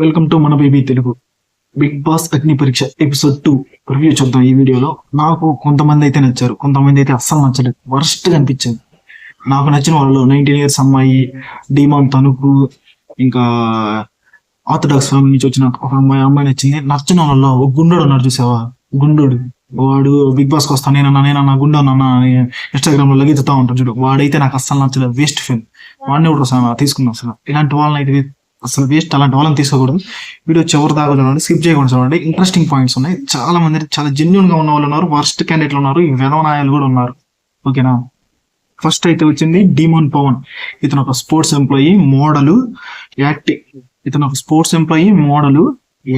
Welcome to మన baby Telugu. Big boss అగ్ని పరీక్ష ఎపిసోడ్ 2 రివ్యూ చూద్దాం ఈ వీడియోలో. నాకు కొంతమంది అయితే నచ్చారు, కొంతమంది అయితే అస్సలు నచ్చలేదు, వర్స్ట్ గా అనిపించింది. నాకు నచ్చిన వాళ్ళు 19 ఇయర్స్ అమ్మాయి, డీమాన్ తణుకు, ఇంకా ఆర్థడాక్స్ ఫ్యామిలీ నుంచి వచ్చిన ఒక అమ్మాయి నచ్చింది. నచ్చిన వాళ్ళలో ఒక గుండోడు ఉన్నాడు, చూసావా? గుండోడు వాడు బిగ్ బాస్ కి వస్తాను నేనన్నా గుండోనన్నా అని ఇన్స్టాగ్రామ్ లో లగెత్తుతా ఉంటాడు చూడు. వాడైతే నాకు అస్సలు నచ్చలేదు, వేస్ట్ ఫిల్మ్. వాడిని కూడా తీసుకున్నాను. అసలు ఇలాంటి వాళ్ళని అయితే అసలు వేస్ట్, అలాంటి వాళ్ళని తీసుకోకూడదు. వీడియో చివరి దాకా చూడండి, స్కిప్ చేయకుండా చూడండి. ఇంట్రెస్టింగ్ పాయింట్స్ ఉన్నాయి. చాలా మంది చాలా జెన్యున్ గా ఉన్న వాళ్ళు ఉన్నారు, వర్స్ట్ క్యాండిడేట్లు ఉన్నారు, ఈ విధవనాయాలు కూడా ఉన్నారు. ఓకేనా? ఫస్ట్ అయితే వచ్చింది డీమాన్ పవన్. ఇతను ఒక స్పోర్ట్స్ ఎంప్లాయీ, మోడల్, యాక్టింగ్. ఇతను ఒక స్పోర్ట్స్ ఎంప్లాయీ, మోడల్,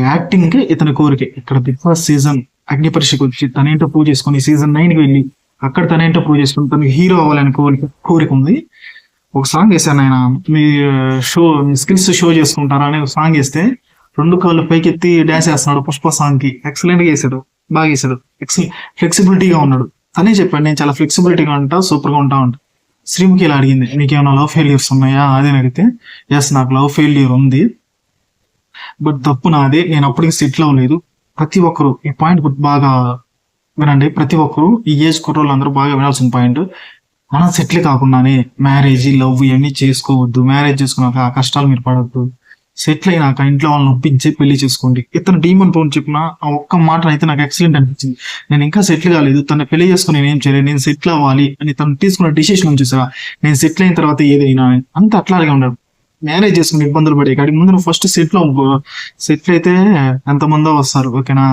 యాక్టింగ్ ఇతని కోరిక. ఇక్కడ బిగ్ బాస్ సీజన్ అగ్ని పరీక్షకు వచ్చి తనేంటో ప్రూవ్ చేసుకుని సీజన్ 9 కి వెళ్ళి అక్కడ తనేంటో ప్రూవ్ చేసుకుని తనకి హీరో అవ్వాలని కోరిక ఉంది. ఒక సాంగ్ వేసాను ఆయన, మీ స్కిల్స్ షో చేసుకుంటారా అని ఒక సాంగ్ వేస్తే 2 కాళ్ళు పైకెత్తి డాన్స్ వేస్తున్నాడు పుష్ప సాంగ్ కి. ఎక్సలెంట్ గా వేసాడు, బాగా వేసాడు, ఫ్లెక్సిబిలిటీగా ఉన్నాడు. తనే చెప్పాడు, నేను చాలా ఫ్లెక్సిబిలిటీగా ఉంటా, సూపర్ గా ఉంటా. శ్రీముఖి ఇలా అడిగింది, నీకేమైనా లవ్ ఫెయిల్యూర్స్ ఉన్నాయా అదే అడిగితే, ఎస్ నాకు లవ్ ఫెయిల్యూర్ ఉంది, బట్ తప్పు నాదే, నేను అప్పటికి సెటిల్ అవ్వలేదు. ప్రతి ఒక్కరు ఈ పాయింట్ బాగా వినండి. ప్రతి ఒక్కరు ఈ ఏజ్ కుర్రోళ్ళు అందరూ బాగా వినాల్సిన పాయింట్. మనం సెటిల్ కాకుండానే మ్యారేజ్, లవ్ ఇవన్నీ చేసుకోవద్దు. మ్యారేజ్ చేసుకున్నాక ఆ కష్టాలు మీరు పడద్దు. సెటిల్ అయినాక ఇంట్లో వాళ్ళని ఒప్పించి పెళ్లి చేసుకోండి. ఇతను డీమన్ పవన్ చెప్పిన ఆ ఒక్క మాట అయితే నాకు ఎక్సలెంట్ అనిపించింది. నేను ఇంకా సెటిల్ కాలేదు, తను పెళ్లి చేసుకుని నేను ఏం చేయలేదు, నేను సెటిల్ అవ్వాలి అని తను తీసుకున్న డిసిషన్ చూసారా? నేను సెటిల్ అయిన తర్వాత ఏదైనా అంత అట్లాగే ఉన్నాడు. మ్యారేజ్ చేసుకుని ఇబ్బందులు పడే కాడికి ముందు నువ్వు ఫస్ట్ సెటిల్ అవ్వు. సెటిల్ అయితే ఎంతమందో వస్తారు. ఓకేనా?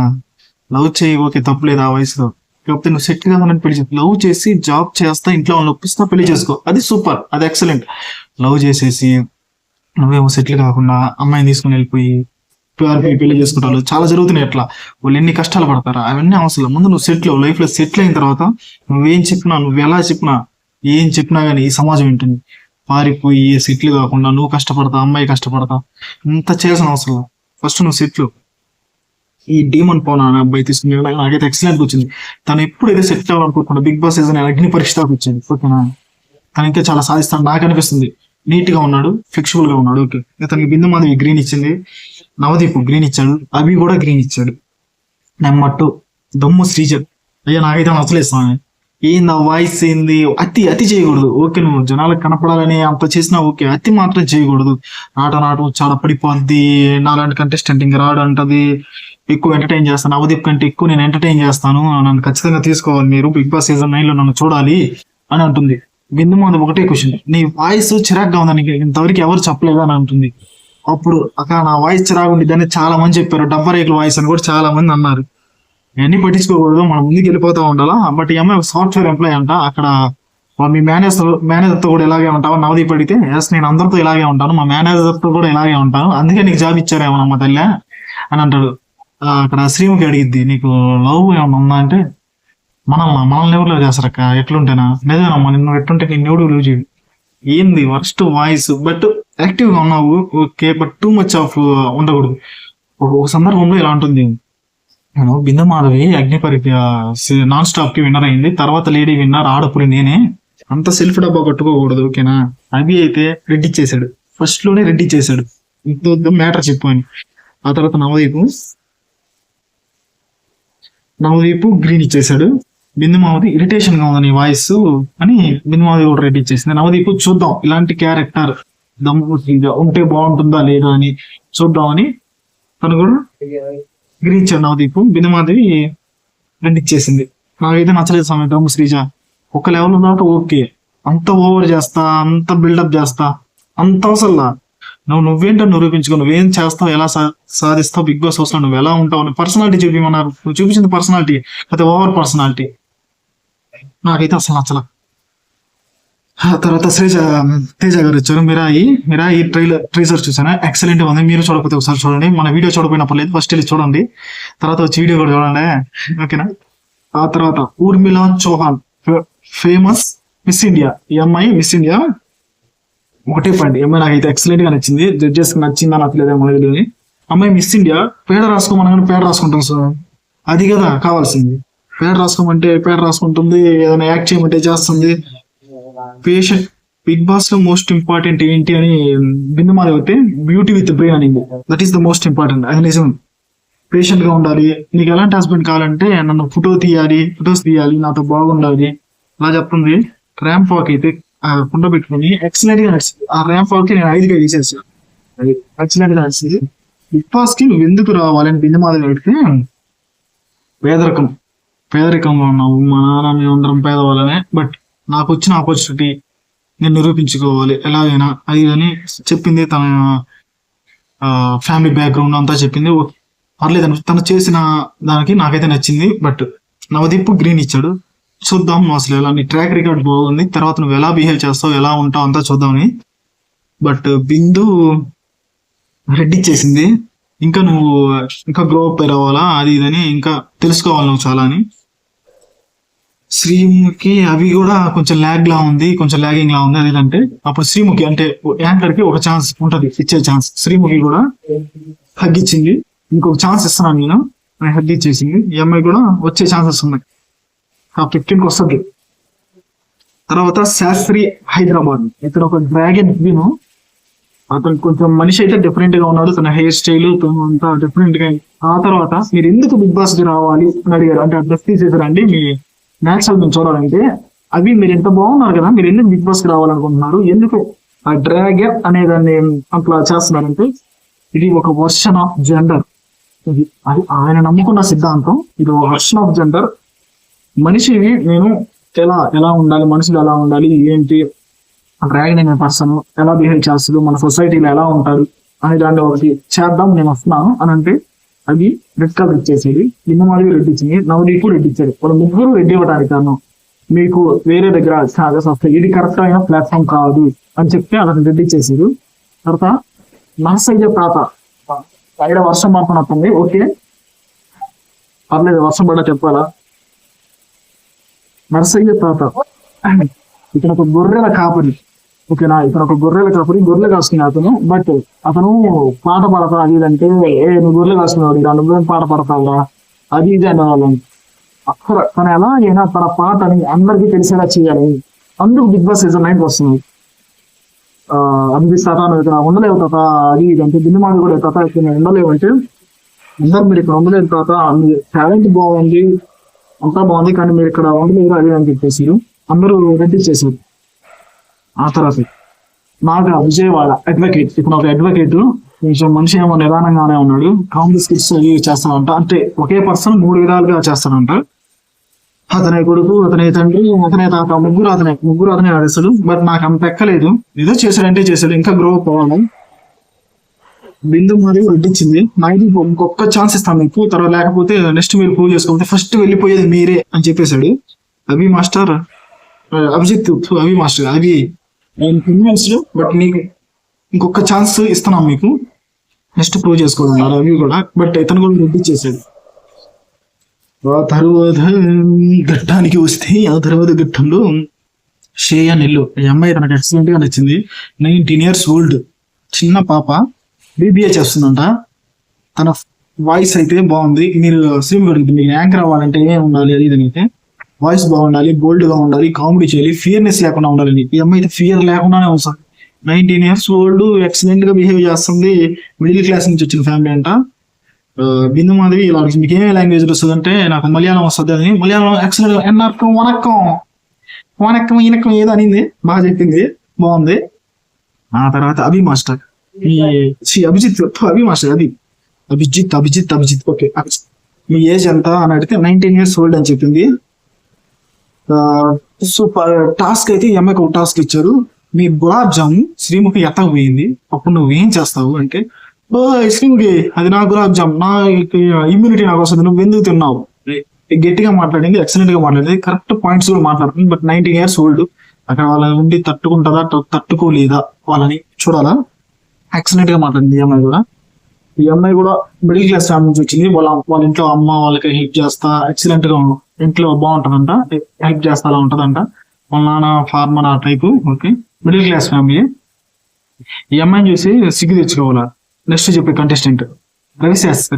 లవ్ చేయి, ఓకే, తప్పు లేదు ఆ వయసులో. కాకపోతే నువ్వు సెటిల్ కావాలని పెళ్లి చేసుకో. లవ్ చేసి జాబ్ చేస్తా, ఇంట్లో వాళ్ళని ఒప్పిస్తా, పెళ్లి చేసుకో, అది సూపర్, అది ఎక్సలెంట్. లవ్ చేసేసి నువ్వేమో సెటిల్ కాకుండా అమ్మాయిని తీసుకుని వెళ్ళిపోయి పెళ్లి చేసుకుంటారు, చాలా జరుగుతున్నాయి అట్లా. వాళ్ళు ఎన్ని కష్టాలు పడతారా, అవన్నీ అవసరం. ముందు నువ్వు సెటిల్ లైఫ్ లో సెటిల్ అయిన తర్వాత నువ్వేం చెప్పినా, నువ్వు ఎలా చెప్పినా, ఏం చెప్పినా గానీ ఈ సమాజం ఏంటుంది? పారిపోయి సెటిల్ కాకుండా నువ్వు కష్టపడతా, అమ్మాయి కష్టపడతా, ఇంత చేయాల్సిన అవసరం. ఫస్ట్ నువ్వు సెటిల్. ఈ డీమన్ పవన్ అనే అబ్బాయి తీసుకుని నాకైతే ఎక్సలెంట్ వచ్చింది. తను ఎప్పుడైతే సెటిల్ అవ్వాలనుకుంటున్నా బిగ్ బాస్ సీజన్ అగ్ని పరీక్ష దాకా వచ్చింది. ఓకేనా? తను ఇంకా చాలా సాధిస్తాడు నాకు అనిపిస్తుంది. నీట్ గా ఉన్నాడు, ఫ్లెక్సిబుల్ గా ఉన్నాడు. ఓకే, ఇతనికి బిందు మాధవి గ్రీన్ ఇచ్చింది, నవదీప్ గ్రీన్ ఇచ్చాడు, అభి కూడా గ్రీన్ ఇచ్చాడు. నెంబర్ 2 దమ్ము శ్రీజర్. అయ్యా నాకైతే నచ్చలేదు స్వామి. ఏంది ఆ వాయిస్, ఏంది? అతి చేయకూడదు. ఓకే, నువ్వు జనాలకు కనపడాలని అంత చేసినా ఓకే, అతి మాత్రం చేయకూడదు. నాటు చాలా పడిపోద్ది, నాలాంటి కంటెస్టెంట్ ఇంకా రాడు అంటది, ఎక్కువ ఎంటర్టైన్ చేస్తాను, నవదీప్ కంటే ఎక్కువ నేను ఎంటర్టైన్ చేస్తాను, నన్ను ఖచ్చితంగా తీసుకోవాలి మీరు, బిగ్ బాస్ సీజన్ 9 లో నన్ను చూడాలి అని అంటుంది. బిందు మాధవ్ ఒకటే క్వశ్చన్, నీ వాయిస్ చిరాగ్గా ఉందని ఇంతవరకు ఎవరు చెప్పలేదు అని అంటుంది. అప్పుడు అక్కడ నా వాయిస్ చిరాగు ఉండిద్దని చాలా మంది చెప్పారు. డబ్బరేకుల వాయిస్ అని కూడా చాలా మంది అన్నారు. ఇవన్నీ పట్టించుకోకూడదు, మనం ముందుకు వెళ్ళిపోతా ఉండాలా. బట్ ఈ అమ్మాయి సాఫ్ట్వేర్ ఎంప్లాయ్ అంట. అక్కడ మీ మేనేజర్తో కూడా ఇలాగే ఉంటావా నవదీప్ అడిగితే, ఎస్ నేను అందరితో ఇలాగే ఉంటాను, మా మేనేజర్తో కూడా ఇలాగే ఉంటాను, అందుకే నీకు జాబ్ ఇచ్చారేమో తల్లి అని అంటాడు. అక్కడ శ్రీముఖి అడిగిద్ది, నీకు లవ్ ఏమన్నా ఉందా అంటే, మనల్ని ఎవరు లవ్ చేస్తారక్క, ఎట్లుంటేనా? నిజమేనమ్మా, నిన్ను ఎట్లుంటే నేను ఎవడు లవ్ చేయడు. ఏంది వర్స్ట్ వాయిస్, బట్ యాక్టివ్ గా ఉన్నావు okay, but too much of ఉండకూడదు. ఒక సందర్భంలో ఇలా ఉంటుంది, నేను బిందు మాధవి అగ్ని పరీక్ష నాన్ స్టాప్ కి విన్నర్ అయింది, తర్వాత లేడీ విన్నర్ ఆడపురి నేనే, అంత సెల్ఫ్ డబ్బా కట్టుకోకూడదు. ఓకేనా? అభి అయితే రెడ్ ఇచ్చేసాడు, ఫస్ట్ లోనే రెడ్ ఇచ్చేసాడు, ఇంత మ్యాటర్ చెప్పు అని. ఆ తర్వాత నవదీపు గ్రీన్ ఇచ్చేసాడు. బిందు మాధవి ఇరిటేషన్ గా ఉంది నీ వాయిస్ అని బిందు మాధవి కూడా రెడ్ ఇచ్చేసింది. నవదీపు చూద్దాం ఇలాంటి క్యారెక్టర్ ఉంటే బాగుంటుందా లేదా అని చూద్దామని తను కూడా గ్రీన్ ఇచ్చాడు నవదీప్. బిందు మాధవి రెడ్ ఇచ్చేసింది. నాకైతే నచ్చలేదు స్వామి. దమ్ము శ్రీజ ఒక లెవెల్ దాకా ఓకే, అంత ఓవర్ చేస్తా, అంత బిల్డప్ చేస్తా, అంత అవసరంలా. నువ్వేంటో నిరూపించుకో, నువ్వేం చేస్తావు, ఎలా సాధిస్తావు బిగ్ బాస్ హౌస్ లో, నువ్వు ఎలా ఉంటావు, పర్సనాలిటీ చూపించమన్నారు. నువ్వు చూపించింది పర్సనాలిటీ, అయితే ఓవర్ పర్సనాలిటీ. నాకైతే అసలు నచ్చల. తర్వాత తేజ గారు వచ్చారు. మిరాయి ట్రైలర్ చూసాను, ఎక్సలెంట్ ఉంది. మీరు చూడకపోతే ఒకసారి చూడండి, మన వీడియో చూడకపోయినా పర్లేదు, ఫస్ట్ వెళ్ళి చూడండి, తర్వాత వచ్చి వీడియో కూడా చూడండి. ఓకేనా? ఆ తర్వాత Urmila Chauhan, famous miss India. ఈ అమ్మాయి మిస్ ఇండియా ఒకటే పాయింట్, ఈ అమ్మాయి నాకైతే ఎక్సలెంట్ గా నచ్చింది. జడ్జెస్ నచ్చిందా నచ్చలేదా మొదలు. అమ్మాయి మిస్ ఇండియా, పేడ రాసుకోమని పేడ రాసుకుంటాం సార్, అది కదా కావాల్సింది. పేడ రాసుకోమంటే పేడ రాసుకుంటుంది, ఏదైనా యాక్ట్ చేయమంటే చేస్తుంది. బిగ్ బాస్ లో మోస్ట్ ఇంపార్టెంట్ ఏంటి అని బిందు మాధవ్ అయితే బ్యూటీ విత్ బ్రెయిన్ అనింది. That is the most important. అది నిజం. పేషెంట్ గా ఉండాలి. నీకు ఎలాంటి హస్బెండ్ కావాలంటే నన్ను ఫొటోస్ తీయాలి, నాతో బాగుండాలి అలా చెప్తుంది. ర్యాంప్ వాక్ అయితే కుండ పెట్టుకుని ఎక్సలెంట్ గా నడిచింది. ఆ ర్యాంప్ వాక్ కి నేను 5గా తీసేసాను. అది ఎక్సలెంట్ గా నడిచింది. బిగ్ బాస్ కి నువ్వు ఎందుకు రావాలని బిందు మాధవ్ అడిగితే పేదరికంలో ఉన్నావు, మా నాన్న మేమందరం పేదవాళ్ళమే, బట్ నాకు వచ్చిన ఆపర్చునిటీ నేను నిరూపించుకోవాలి ఎలాగైనా అది అని చెప్పింది. తన ఫ్యామిలీ బ్యాక్గ్రౌండ్ అంతా చెప్పింది. పర్లేదు తను చేసిన దానికి నాకైతే నచ్చింది. బట్ నవదీప్ గ్రీన్ ఇచ్చాడు. చూద్దాం నువ్వు అసలు ఎలా, నీ ట్రాక్ రికార్డ్ బాగుంది, తర్వాత నువ్వు ఎలా బిహేవ్ చేస్తావు, ఎలా ఉంటావు అంతా చూద్దామని. బట్ బిందు రెడ్ ఇచ్చేసింది. ఇంకా నువ్వు ఇంకా గ్రో అప్ రావాలా అది ఇదని ఇంకా తెలుసుకోవాలి నువ్వు చాలా అని. శ్రీముఖి అవి కూడా కొంచెం ల్యాగ్ లా ఉంది, కొంచెం ల్యాగింగ్ లా ఉంది. అదేంటంటే అప్పుడు శ్రీముఖి అంటే యాంకర్ కి ఒక ఛాన్స్ ఉంటది, ఇచ్చే ఛాన్స్. శ్రీముఖి కూడా హగ్ ఇచ్చింది. ఇంకొక ఛాన్స్ ఇస్తున్నాను నేను, హగ్ ఇచ్చేసింది. ఈ అమ్మాయి కూడా వచ్చే ఛాన్సెస్ ఉన్నాయి. ఆ 15కి వస్తుంది. తర్వాత శాస్త్రి హైదరాబాద్, ఇక్కడ ఒక డ్రాగన్ విను. అతను కొంచెం మనిషి అయితే డిఫరెంట్ గా ఉన్నాడు, తన హెయిర్ స్టైల్ అంతా డిఫరెంట్ గా. ఆ తర్వాత మీరు ఎందుకు బిగ్ బాస్ కి రావాలి అని అడిగారు. అంటే ఆ డ్రెస్ తీసేసారండి, మీ న్యాచురల్ మేము చూడాలంటే అవి మీరు ఎంత బాగున్నారు కదా, మీరు ఎందుకు బిగ్ బాస్ కి రావాలనుకుంటున్నారు, ఎందుకు ఆ డ్రాగన్ అనే దాన్ని అట్లా చేస్తున్నారంటే ఇది ఒక వర్షన్ ఆఫ్ జెండర్. ఇది అది ఆయన నమ్ముకున్న సిద్ధాంతం. ఇది ఒక వర్షన్ ఆఫ్ జెండర్. మనిషిని నేను ఎలా ఎలా ఉండాలి, మనుషులు ఎలా ఉండాలి, ఏంటి డ్రాగన్ అనే పర్సన్ ఎలా బిహేవ్ చేస్తారు, మన సొసైటీలో ఎలా ఉంటారు అనే దాన్ని ఒకటి చేద్దాం నేను వస్తున్నాను అని అంటే అది రెడ్ కలర్ ఇచ్చేసేది. నిన్న మాది రెడ్ ఇచ్చింది, నవదీప్ రెడ్ ఇచ్చాడు. వాళ్ళు ముగ్గురు రెడ్ ఇవ్వడానికి కారణం మీకు వేరే దగ్గర ఛార్జెస్ వస్తాయి, ఇది కరెక్ట్ అయిన ప్లాట్ఫామ్ కాదు అని చెప్తే అతను రెడ్ ఇచ్చేసారు. తర్వాత నర్సయ్య తాత బయట వర్షం పడుతున్నట్టుంది. ఓకే పర్లేదు, వర్షం పడ చెప్పాలా. నర్సయ్య తాత ఇక్కడ ఒక గొర్రెల కాపరి, ఓకేనా, ఇక్కడ ఒక గొర్రెల కాపరి, గొర్రెలు కాసుకునే అతను. బట్ అతను పాట పడతా అది ఇదంటే నువ్వు గొర్రెలు కాసుకునేవాడు, నువ్వేం పాట పడతావురా అది ఇది అనేవాళ్ళని. అక్కడ తను ఎలా అయినా తన పాటని అందరికీ తెలిసేలా చేయాలి. అందుకు బిగ్ బాస్ సీజన్ 9 వస్తుంది. అనిపిస్తా ఉండలేవు తాత అది ఇది అంటే బిల్లు మాది కూడా తాత ఇక్కడ ఉండలేవు అంటే అందరు మీరు ఇక్కడ ఉండలేదు తాత, టాలెంట్ బాగుంది అంతా బాగుంది కానీ మీరు ఇక్కడ ఉండలేదు అది అని చెప్పేసి అందరూ రెడ్డి చేశారు. ఆ తర్వాత నాగా విజయవాడ అడ్వకేట్, ఇప్పుడు ఒక అడ్వకేట్ కొంచెం మనిషి ఏమో నిదానంగానే ఉన్నాడు, కామెడీ స్కిట్స్ అవి చేస్తాడంట. అంటే ఒకే పర్సన్ 3 విధాలుగా చేస్తాడంట. అతనే కొడుకు, అతనే తండ్రి, అతనే తాత, ముగ్గురు అతనే అసలు. బట్ నాకు అంత ఎక్కలేదు, ఏదో చేశాడంటే చేశాడు, ఇంకా గ్రో అప్ అవ్వాలి. బిందు మరియు రెడ్డిచ్చింది. నాకు ఇంకొక ఛాన్స్ ఇస్తాను మీకు, తర్వాత లేకపోతే నెక్స్ట్ మీరు ప్రూవ్ చేసుకోకపోతే ఫస్ట్ వెళ్ళిపోయేది మీరే అని చెప్పేశాడు. Abhi master Abhi master Abhi convinced, but నీకు ఇంకొక ఛాన్స్ ఇస్తున్నాం మీకు, నెక్స్ట్ ప్రూవ్ చేసుకోవాలన్నారు అవి కూడా. బట్ ఇతను కూడా రెడ్డిచ్చేసాడు. ఆ తర్వాత ఘట్టానికి వస్తే ఆ తర్వాత ఘట్టంలో శ్రేయ నెల్లు, ఈ అమ్మాయి తనకు ఎక్సలెంట్ గా నచ్చింది. 19 years ఓల్డ్, చిన్న పాప, బీబీఏ చేస్తుందంట. తన వాయిస్ అయితే బాగుంది. మీరు శ్రీమ్ అడుగుతుంది మీకు యాంకర్ అవ్వాలంటే ఏం ఉండాలి అది ఇది అయితే వాయిస్ బాగుండాలి, బోల్డ్ గా ఉండాలి, కామెడీ చేయాలి, ఫియర్నెస్ లేకుండా ఉండాలి. ఈ అమ్మాయి అయితే ఫియర్ లేకుండానే వస్తుంది. 19 years ఓల్డ్, ఎక్సలెంట్ గా బిహేవ్ చేస్తుంది. మిడిల్ క్లాస్ నుంచి వచ్చిన ఫ్యామిలీ అంట. బిందు మాధవి ఇలా మీకు ఏమే లాంగ్వేజ్ వస్తుంది అంటే నాకు మలయాళం వస్తుంది అని, మలయాళం ఎక్సలెంట్ ఎన్నర్థం వనక్కం ఈనక్కం ఏదో అనింది, బాగా చెప్పింది, బాగుంది. ఆ తర్వాత అభి master, Abhi master Abhijit okay. మీ ఏజ్ ఎంత అని అడిగితే 19 years ఓల్డ్ అని చెప్పింది. సూపర్ టాస్క్ అయితే ఈ అమ్మాయికి ఒక టాస్క్ ఇచ్చారు. మీ గులాబ్ జామ్ శ్రీముఖి ఎత్తకపోయింది, అప్పుడు నువ్వు ఏం చేస్తావు అంటే శ్రీముఖి అది నా గులాబ్ జామ్, నా ఇమ్యూనిటీ నాకు వస్తుంది, నువ్వు ఎందుకు తిన్నావు గట్టిగా మాట్లాడింది, ఎక్సలెంట్ గా మాట్లాడింది, కరెక్ట్ పాయింట్స్ కూడా మాట్లాడుతుంది. బట్ 19 years ఓల్డ్, అక్కడ వాళ్ళని ఉండి తట్టుకుంటుందా తట్టుకోలేదా వాళ్ళని చూడాలా. ఎక్సలెంట్ గా మాట్లాడింది ఈ అమ్మాయి కూడా. ఈ అమ్మాయి కూడా మిడిల్ క్లాస్ ఫ్యామిలీ నుంచి వచ్చింది. వాళ్ళ ఇంట్లో అమ్మ వాళ్ళకి హెల్ప్ చేస్తా ఎక్సలెంట్ గా ఇంట్లో బాగుంటదంట, హెల్ప్ చేస్తా అలా ఉంటదంట. వాళ్ళ నాన్న ఫార్మర్ ఆ type. Okay, middle class family. ఈ అమ్మాయిని చూసి సిగ్గు తెచ్చుకోవాలా. నెక్స్ట్ చెప్పే కంటెస్టెంట్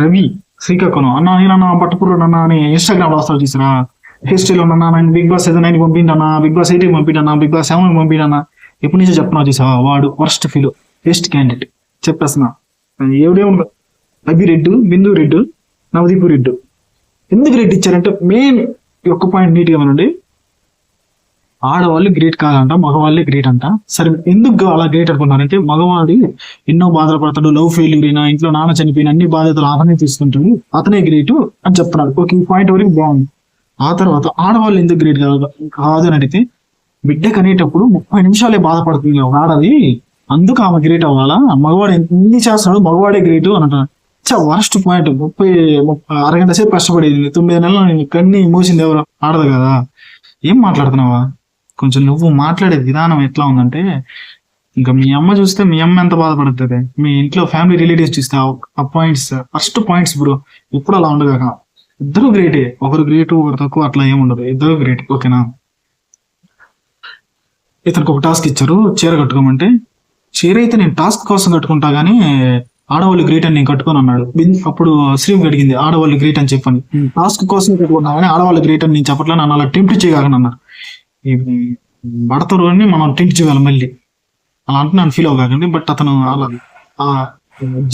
రవి శ్రీకాకుళం. అన్న నేనన్నా పట్టుకున్నాను అని ఇన్స్టాగ్రామ్ లో వస్తాడు చూసినా, హెయిర్ స్టైల్ ఉన్నా నేను బిగ్ బాస్ 9 పంపిండన్నా, బిగ్ బాస్ 8 పంపిండన్నా, బిగ్ బాస్ 7 పంపిండన్నా, ఎప్పటి నుంచో చెప్తున్నా చూసావా, వాడు వర్స్ట్ ఫీల్, బెస్ట్ క్యాండిడేట్ చెప్పేస్తున్నా. ఎవడే ఉండదు, Abhi red, Bindu red, Navdeep red. ఎందుకు రెడ్డి ఇచ్చారంటే మెయిన్ ఒక్క పాయింట్ నీట్గా వినండి. ఆడవాళ్ళు గ్రేట్ కాదంట, మగవాళ్ళే గ్రేట్ అంట. సరే ఎందుకు అలా గ్రేట్ అనుకున్నారంటే, మగవాడి ఎన్నో బాధలు పడతాడు, లవ్ ఫెయిల్యూర్ అయినా, ఇంట్లో నాన్న చనిపోయిన అన్ని బాధ్యతలు అతనే తీసుకుంటాడు, అతనే గ్రేట్ అని చెప్తున్నాడు. ఓకే, ఈ పాయింట్ వరకు బాగుంది. ఆ తర్వాత ఆడవాళ్ళు ఎందుకు గ్రేట్ కాదు అని అడిగితే, బిడ్డ కనేటప్పుడు 30 నిమిషాలే బాధపడుతుంది ఒక ఆడది, అందుకు ఆమె గ్రేట్ అవ్వాలా, మగవాడు ఎన్ని చేస్తున్నాడు మగవాడే గ్రేట్ అని అంటున్నాడు. Worst point. 30 అరగంట సేపు కష్టపడేది, 9 నెలలు నేను కన్ని మూసింది ఎవరు, ఆడదు కదా. ఏం మాట్లాడుతున్నావా? కొంచెం నువ్వు మాట్లాడే విధానం ఎట్లా ఉందంటే, ఇంకా మీ అమ్మ చూస్తే మీ అమ్మ ఎంత బాధపడుతుంది, మీ ఇంట్లో ఫ్యామిలీ రిలేటివ్స్ చూస్తే ఆ పాయింట్స్ ఫస్ట్ పాయింట్స్ బ్రో. ఇప్పుడు అలా ఉండగా ఇద్దరు గ్రేటే, ఒకరు గ్రేట్ ఒకరు తక్కువ అట్లా ఏముండదు, ఇద్దరు గ్రేట్. ఓకేనా? ఇతనికి ఒక టాస్క్ ఇచ్చారు, చీర కట్టుకోమంటే, చీర అయితే నేను టాస్క్ కోసం కట్టుకుంటా గానీ ఆడవాళ్ళు గ్రేట్ అని నేను కట్టుకొని అన్నాడు. అప్పుడు శ్రీమ్ అడిగింది ఆడవాళ్ళు గ్రేట్ అని చెప్పని, టాస్క్ కోసం కట్టుకున్నా కానీ ఆడవాళ్ళు గ్రేట్ అని నేను చెప్పట్లే, నన్ను అలా టెంప్ట్ చేయగలను అన్నారు. పడతారు అని మనం టెంప్ట్ చేయాలి మళ్ళీ, అలా అంటే నన్ను ఫీల్ అవ్వకండి. బట్ అతను అలా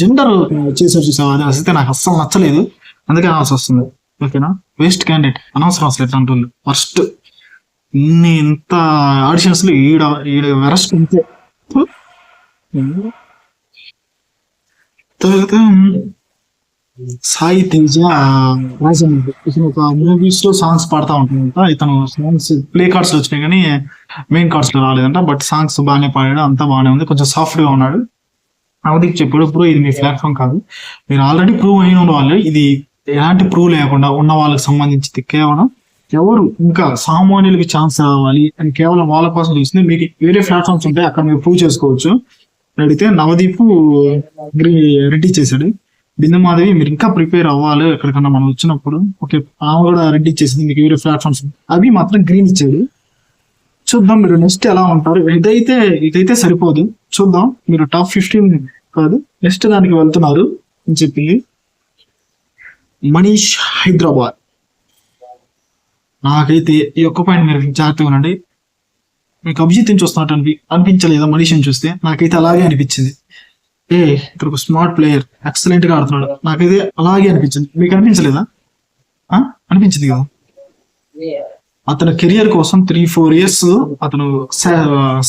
జెండర్ చేసారు చూసావు, అది అసలు నాకు అస్సలు నచ్చలేదు, అందుకే అనాల్సి వస్తుంది. ఓకేనా? వేస్ట్ క్యాండిడేట్, అనవసరం అసలు ఎట్లాంటి వాళ్ళు. ఫస్ట్ ఇంత ఆడిషన్స్ లో ఈడ వెరస్ట్ అంతే. తర్వాత సాయి తేజ రాజమౌళి, ఇతను ఒక మూవీస్ లో సాంగ్స్ పాడుతూ ఉంటుందంట. ఇతను సాంగ్స్ ప్లే కార్డ్స్ లో వచ్చినాయి కానీ మెయిన్ కార్డ్స్ లో రాలేదంట. బట్ సాంగ్స్ బాగానే పాడాడు, అంతా బాగానే ఉంది, కొంచెం సాఫ్ట్ గా ఉన్నాడు. నవదీప్ చెప్పాడు, ప్రూవ్ ఇది మీ ప్లాట్ఫామ్ కాదు, మీరు ఆల్రెడీ ప్రూవ్ అయిన వాళ్ళు, ఇది ఎలాంటి ప్రూవ్ లేకుండా ఉన్న వాళ్ళకి సంబంధించి కేవలం ఎవరు ఇంకా సామాన్యులకి ఛాన్స్ రావాలి అని కేవలం వాళ్ళ కోసం చూస్తుంది. మీకు వేరే ప్లాట్ఫామ్స్ ఉంటాయి, అక్కడ మీరు ప్రూవ్ చేసుకోవచ్చు అడిగితే నవదీప్ రెడీ చేశాడు. బిందు మాధవి మీరు ఇంకా ప్రిపేర్ అవ్వాలి ఎక్కడికన్నా మనం వచ్చినప్పుడు, ఓకే ఆమె కూడా రెడీ చేసింది, మీకు వేరే ప్లాట్ఫామ్స్. అవి మాత్రం గ్రీన్ ఇచ్చాడు. చూద్దాం మీరు నెక్స్ట్ ఎలా ఉంటారు. ఇదైతే సరిపోదు, చూద్దాం. మీరు టాప్ 15 కాదు నెక్స్ట్ దానికి వెళ్తున్నారు అని చెప్పింది. మనీష్ హైదరాబాద్. నాకైతే ఈ ఒక్క పాయింట్ మీరు జాగ్రత్తగా ఉండండి. మీకు అభిజిత్ చూస్తున్నట్టు అనిపించలేదా? మనీష్ని చూస్తే నాకైతే అలాగే అనిపించింది. ఇక్కడ ఒక స్మార్ట్ ప్లేయర్, ఎక్సలెంట్ గా ఆడుతున్నాడు, నాకైతే అలాగే అనిపించింది. మీకు అనిపించలేదా? అనిపించింది కదా. అతను కెరియర్ కోసం 3-4 years అతను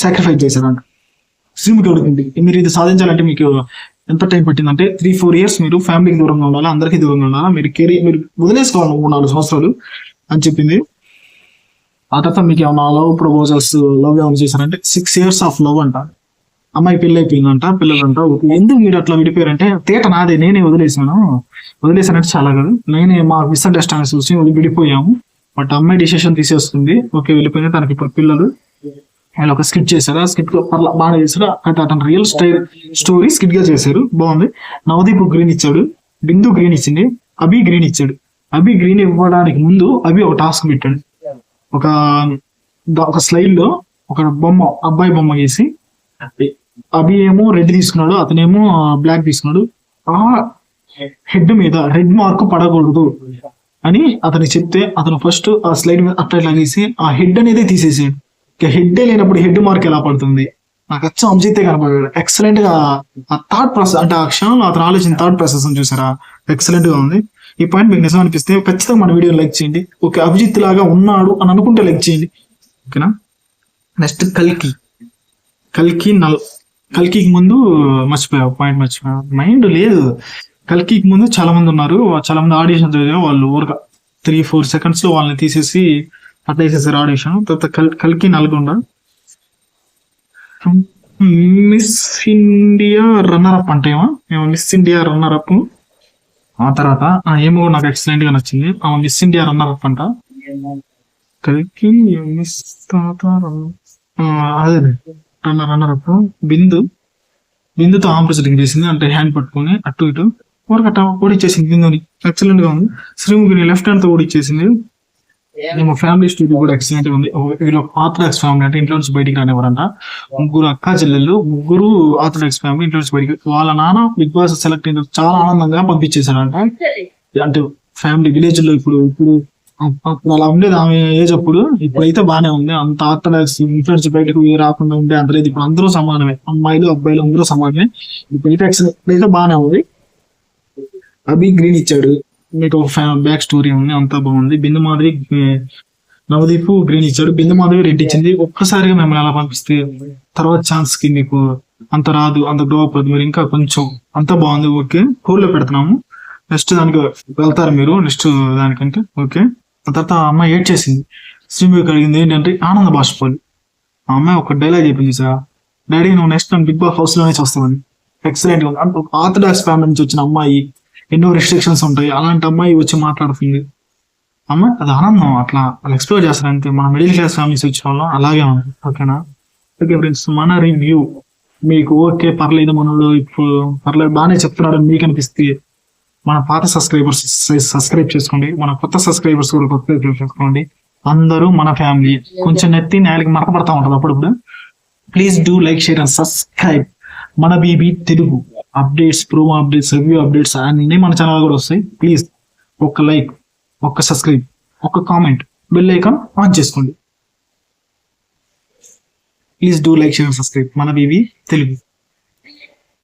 సాక్రిఫైస్ చేశాడంట. శ్రీముఖి అడుగుతుంది, మీరు ఇది సాధించాలంటే మీకు ఎంత టైం పట్టిందంటే 3-4 years మీరు ఫ్యామిలీకి దూరంగా ఉండాలి, అందరికీ దూరంగా ఉండాలా, మీరు మీరు వదిలేసుకోవాలి 3-4 సంవత్సరాలు అని చెప్పింది. ఆ తర్వాత మీకు ఏమన్నా లవ్ ప్రపోజల్స్ లవ్ ఏమైనా చేశారంటే 6 years ఆఫ్ లవ్ అంట. అమ్మాయి పెళ్ళి అయిపోయిందంట, పిల్లలంట. ఎందుకు మీరు అట్లా విడిపోయారంటే, తేట నాదే, నేనే వదిలేసానంటే చాలా కదా, నేనే మా మిస్అండర్స్టాండింగ్స్ చూసి విడిపోయాము. బట్ అమ్మాయి డిసిషన్ తీసేస్తుంది, ఓకే వెళ్ళిపోయినా, తనకి ఇప్పుడు పిల్లలు. ఆయన ఒక స్కిట్ చేశారు, ఆ స్కిట్ బాగా చేశారు. అతను రియల్ స్టోరీ స్కిట్ గా చేశారు, బాగుంది. నవదీప్ గ్రీన్ ఇచ్చాడు, బిందు గ్రీన్ ఇచ్చింది, అభి గ్రీన్ ఇచ్చాడు. అభి గ్రీన్ ఇవ్వడానికి ముందు అభి ఒక టాస్క్ పెట్టాడు. ఒక స్లైడ్ లో ఒక బొమ్మ, అబ్బాయి బొమ్మ గీసి, అభి ఏమో రెడ్ తీసుకున్నాడు, అతనేమో బ్లాక్ తీసుకున్నాడు. ఆ హెడ్ మీద రెడ్ మార్క్ పడకూడదు అని అతనికి చెప్తే, అతను ఫస్ట్ ఆ స్లైడ్ మీద అట్లా గీసి ఆ హెడ్ అనేది తీసేసాడు. హెడ్ లేనప్పుడు హెడ్ మార్క్ ఎలా పడుతుంది? నాకు వచ్చి అభిజితే కనపడాడు. ఎక్సలెంట్ గా ఆ థాట్ ప్రాసెస్, అంటే ఆ క్షణంలో అతను ఆలోచన థాట్ ప్రాసెస్ చూసారా, ఎక్సలెంట్ గా ఉంది. ఈ పాయింట్ మీకు నిజం అనిపిస్తే ఖచ్చితంగా మన వీడియో లైక్ చేయండి. ఓకే అభిజిత్ లాగా ఉన్నాడు అని అనుకుంటే లైక్ చేయండి, ఓకేనా? నెక్స్ట్ కల్కి ముందు మర్చిపోయా పాయింట్, మర్చిపోయా, మైండ్ లేదు. కల్కికి ముందు చాలా మంది ఉన్నారు, చాలా మంది ఆడిషన్ వాళ్ళు ఊరక 3-4 seconds లో వాళ్ళని తీసేసి అట్లా వేసేసారు ఆడిషన్. తర్వాత కల్కి Nalgonda. Miss India runner up అంటే ఏమో మిస్ ఇండియా రన్నర్ అప్. ఆ తర్వాత ఏమో నాకు ఎక్సలెంట్ గా నచ్చింది, మిస్ ఇండియా రన్నర్ అప్ అంట. కల్కి మిస్ అదే రన్నర్ అప్. బిందుతో ఆర్మ్ రెస్లింగ్ చేసింది, అంటే హ్యాండ్ పట్టుకుని అటు ఇటు ఊరకట్ట ఓడిచ్చేసింది బిందుని, ఎక్సలెంట్ గా ఉంది. శ్రీముఖిని లెఫ్ట్ హ్యాండ్ తో ఓడిచ్చేసింది. ఏమో ఫ్యామిలీ స్టోరీ కూడా ఎక్సలెంట్ గా ఉంది. వీళ్ళు ఆర్థడాక్స్ ఫ్యామిలీ, అంటే ఇంట్లో నుంచి బయటికి రానివ్వరంట. 3 అక్కా చెల్లెళ్ళు, 3 ఆర్థడాక్స్ ఫ్యామిలీ, ఇంట్లో నుంచి బయటికి. వాళ్ళ నాన్న బిగ్ బాస్ సెలెక్ట్ అయిన చాలా ఆనందంగా పంపించేశాడంట. అంటే ఫ్యామిలీ విలేజ్ లో ఇప్పుడు అప్పుడు అలా ఉండేది ఆమె ఏజ్ అప్పుడు. ఇప్పుడైతే బానే ఉంది. అంత ఆర్థడాక్స్ ఇన్ఫ్లుయెన్స్ బయటకు రాకుండా ఉండే అంత లేదు. ఇప్పుడు అందరూ సమానమే, అమ్మాయిలు అబ్బాయిలు అందరూ సమానమే. ఇప్పుడైతే బానే ఉంది. అభి గ్రీన్ ఇచ్చాడు, మీకు ఒక బ్యాక్ స్టోరీ ఉంది, అంతా బాగుంది. బిందు మాధవి నవదీప్ గ్రీన్ ఇచ్చాడు, బిందు మాధవి రెడ్ ఇచ్చింది. ఒక్కసారిగా మిమ్మల్ని అలా పంపిస్తే తర్వాత ఛాన్స్ కి మీకు అంత రాదు, అంత గ్రో అవ్వదు, మీరు ఇంకా కొంచెం అంతా బాగుంది. ఓకే, హోల్లో పెడుతున్నాము. నెక్స్ట్ దానికి వెళ్తారు మీరు, నెక్స్ట్ దానికంటే. ఓకే, ఆ తర్వాత ఆ అమ్మాయి ఏడ్ చేసింది. శ్రీముఖి అడిగింది ఏంటంటే ఆనంద బాష్పాలు. ఆ అమ్మాయి ఒక డైలాగ్ చెప్పింది, సార్ డాడీ నువ్వు నెక్స్ట్ బిగ్ బాస్ హౌస్ లోనే చూస్తామని. ఎక్సలెంట్ గా ఉంది. అంటే ఆర్థడాక్స్ ఫ్యామిలీ నుంచి వచ్చిన అమ్మాయి, ఎన్నో రెస్ట్రిక్షన్స్ ఉంటాయి, అలాంటి అమ్మాయి వచ్చి మాట్లాడుతుంది. అమ్మాయి అది ఆనందం, అట్లా వాళ్ళు ఎక్స్ప్లోర్ చేస్తారంటే. మన మిడిల్ క్లాస్ ఫ్యామిలీస్ వచ్చిన వాళ్ళం అలాగే ఉంది. ఓకేనా? ఓకే ఫ్రెండ్స్, మన రివ్యూ మీకు ఓకే పర్లేదు, మనలో ఇప్పుడు పర్లేదు బాగానే చెప్తున్నాడు అని మీకు అనిపిస్తే మన పాత సబ్స్క్రైబర్స్ సబ్స్క్రైబ్ చేసుకోండి, మన కొత్త సబ్స్క్రైబర్స్ కూడా సబ్స్క్రైబ్ చేసుకోండి. అందరూ మన ఫ్యామిలీ. కొంచెం నెత్తి నేలకి మరక పడతా ఉంటుంది అప్పుడప్పుడు. Please do like, share and subscribe. మన BB Telugu updates, promo updates, review updates అన్ని మన ఛానల్ కూడా వస్తాయి. ప్లీజ్ ఒక లైక్, ఒక సబ్స్క్రైబ్, ఒక కామెంట్, బెల్ ఐకాన్ ఆన్ చేసుకోండి. Please do like, share and subscribe. మన బీబీ తెలుగు.